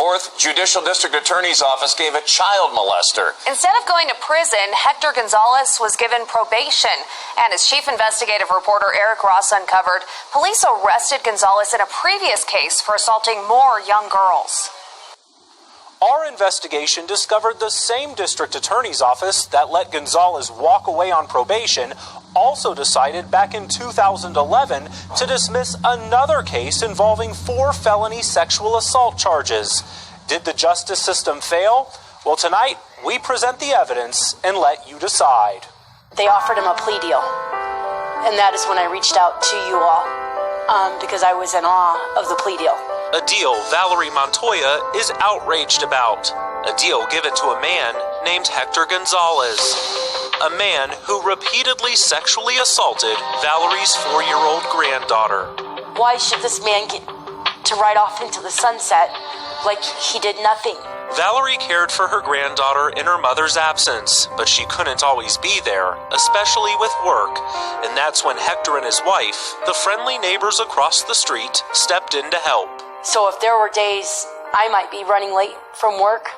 4th Judicial District Attorney's Office gave a child molester. Instead of going to prison, Hector Gonzalez was given probation. And as Chief Investigative Reporter Eric Ross uncovered, police arrested Gonzalez in a previous case for assaulting more young girls. Our investigation discovered the same district attorney's office that let Gonzalez walk away on probation also decided back in 2011 to dismiss another case involving 4 felony sexual assault charges. Did the justice system fail? Well, tonight we present the evidence and let you decide. They offered him a plea deal, and that is when I reached out to you all because I was in awe of the plea deal. A deal Valerie Montoya is outraged about. A deal given to a man named Hector Gonzalez. A man who repeatedly sexually assaulted Valerie's 4-year-old granddaughter. Why should this man get to ride off into the sunset like he did nothing? Valerie cared for her granddaughter in her mother's absence, but she couldn't always be there, especially with work. And that's when Hector and his wife, the friendly neighbors across the street, stepped in to help. So if there were days I might be running late from work,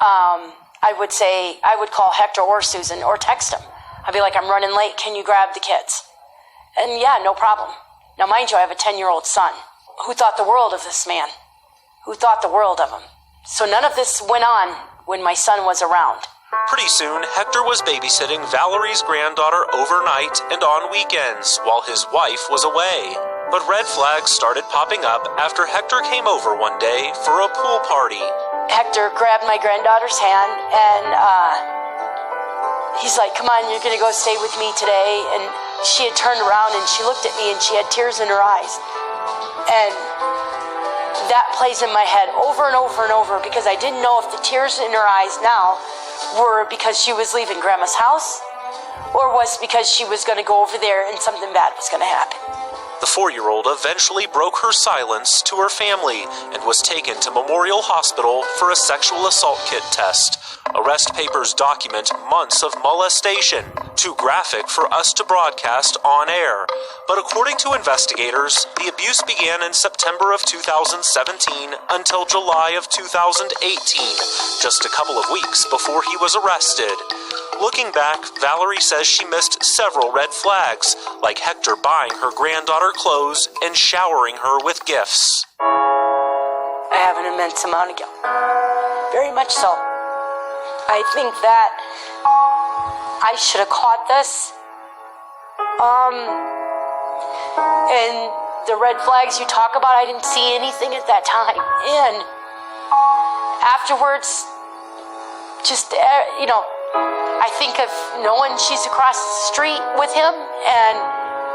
I would call Hector or Susan or text him. I'd be like, I'm running late, can you grab the kids? And yeah, no problem. Now mind you, I have a 10-year-old son who thought the world of this man, who thought the world of him. So none of this went on when my son was around. Pretty soon, Hector was babysitting Valerie's granddaughter overnight and on weekends while his wife was away. But red flags started popping up after Hector came over one day for a pool party. Hector grabbed my granddaughter's hand and he's like, come on, you're going to go stay with me today. And she had turned around and she looked at me and she had tears in her eyes. And that plays in my head over and over and over because I didn't know if the tears in her eyes now were because she was leaving Grandma's house or was because she was going to go over there and something bad was going to happen. The 4-year-old eventually broke her silence to her family and was taken to Memorial Hospital for a sexual assault kit test. Arrest papers document months of molestation, too graphic for us to broadcast on air. But according to investigators, the abuse began in September of 2017 until July of 2018, just a couple of weeks before he was arrested. Looking back, Valerie says she missed several red flags, like Hector buying her granddaughter clothes and showering her with gifts. I have an immense amount of guilt. Very much so. I think that I should have caught this. And the red flags you talk about, I didn't see anything at that time. And afterwards, just, I think of knowing she's across the street with him and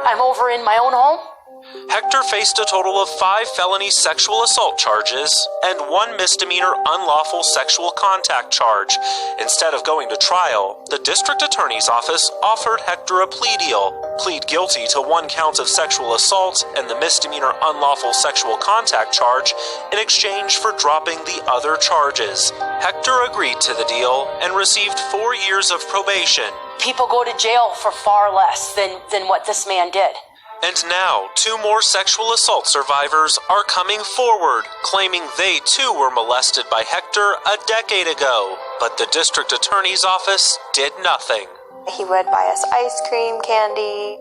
I'm over in my own home. Hector faced a total of 5 felony sexual assault charges and 1 misdemeanor unlawful sexual contact charge. Instead of going to trial, the district attorney's office offered Hector a plea deal. Plead guilty to 1 count of sexual assault and the misdemeanor unlawful sexual contact charge in exchange for dropping the other charges. Hector agreed to the deal and received 4 years of probation. People go to jail for far less than what this man did. And now, 2 more sexual assault survivors are coming forward, claiming they too were molested by Hector a decade ago. But the district attorney's office did nothing. He would buy us ice cream, candy.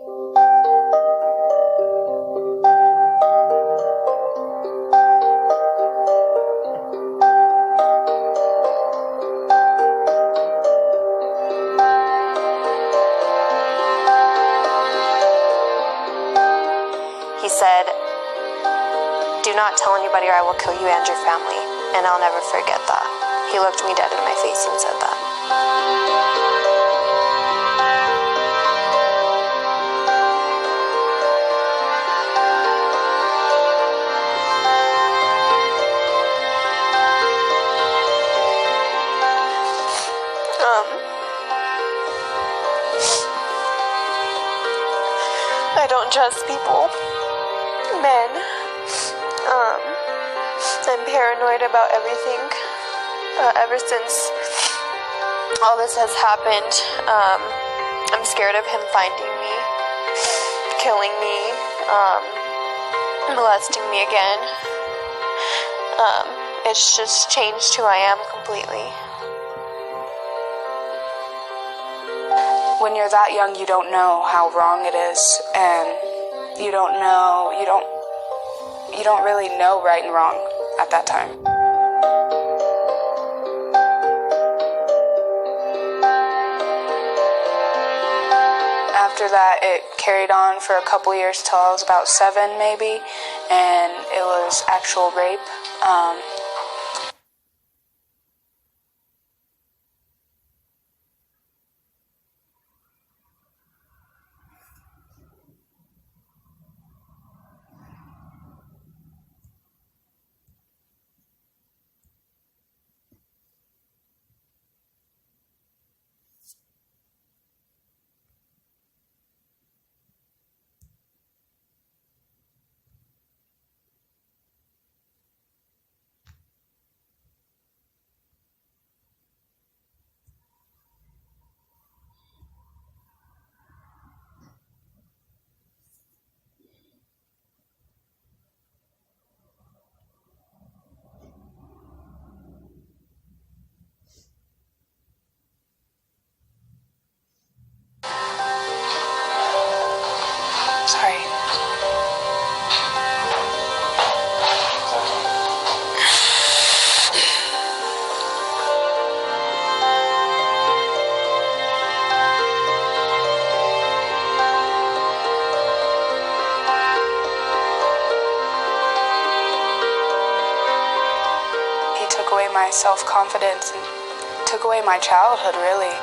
He said, "Do not tell anybody or I will kill you and your family." And I'll never forget that. He looked me dead in my face and said that. I don't trust people. Men. I'm paranoid about everything. Ever since all this has happened, I'm scared of him finding me, killing me, molesting me again. it's just changed who I am completely. When you're that young, you don't know how wrong it is, and you don't really know right and wrong at that time. After that, it carried on for a couple years till I was about 7 maybe, and it was actual rape. Sorry. He took away my self-confidence and took away my childhood, really.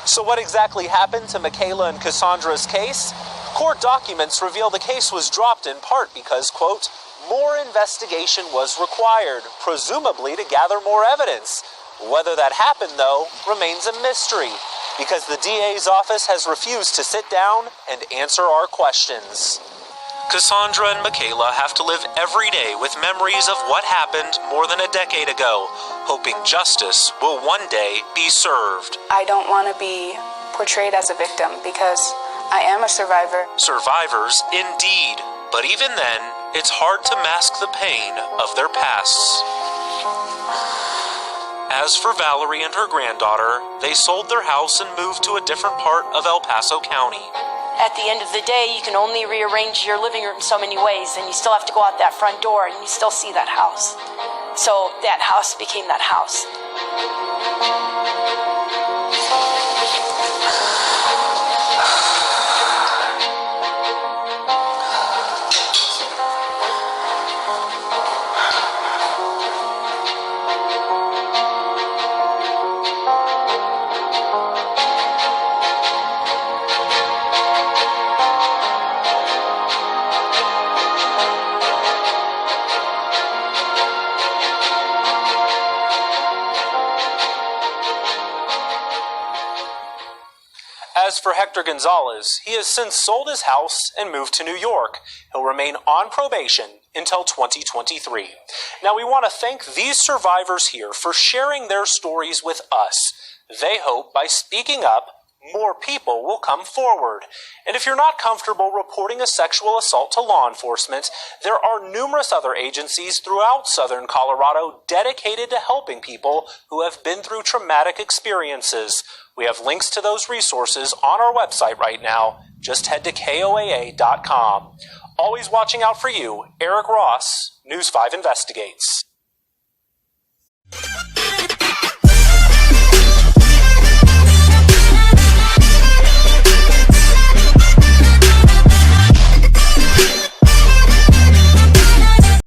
So what exactly happened to Michaela and Cassandra's case? Court documents reveal the case was dropped in part because, quote, more investigation was required, presumably to gather more evidence. Whether that happened, though, remains a mystery, because the DA's office has refused to sit down and answer our questions. Cassandra and Michaela have to live every day with memories of what happened more than a decade ago, hoping justice will one day be served. I don't want to be portrayed as a victim because I am a survivor. Survivors, indeed. But even then, it's hard to mask the pain of their pasts. As for Valerie and her granddaughter, they sold their house and moved to a different part of El Paso County. At the end of the day, you can only rearrange your living room so many ways, and you still have to go out that front door, and you still see that house. So that house became that house. As for Hector Gonzalez, he has since sold his house and moved to New York. He'll remain on probation until 2023. Now, we want to thank these survivors here for sharing their stories with us. They hope by speaking up, more people will come forward. And if you're not comfortable reporting a sexual assault to law enforcement, there are numerous other agencies throughout southern Colorado dedicated to helping people who have been through traumatic experiences. We have links to those resources on our website right now. Just head to KOAA.com. Always watching out for you, Eric Ross, News 5 Investigates.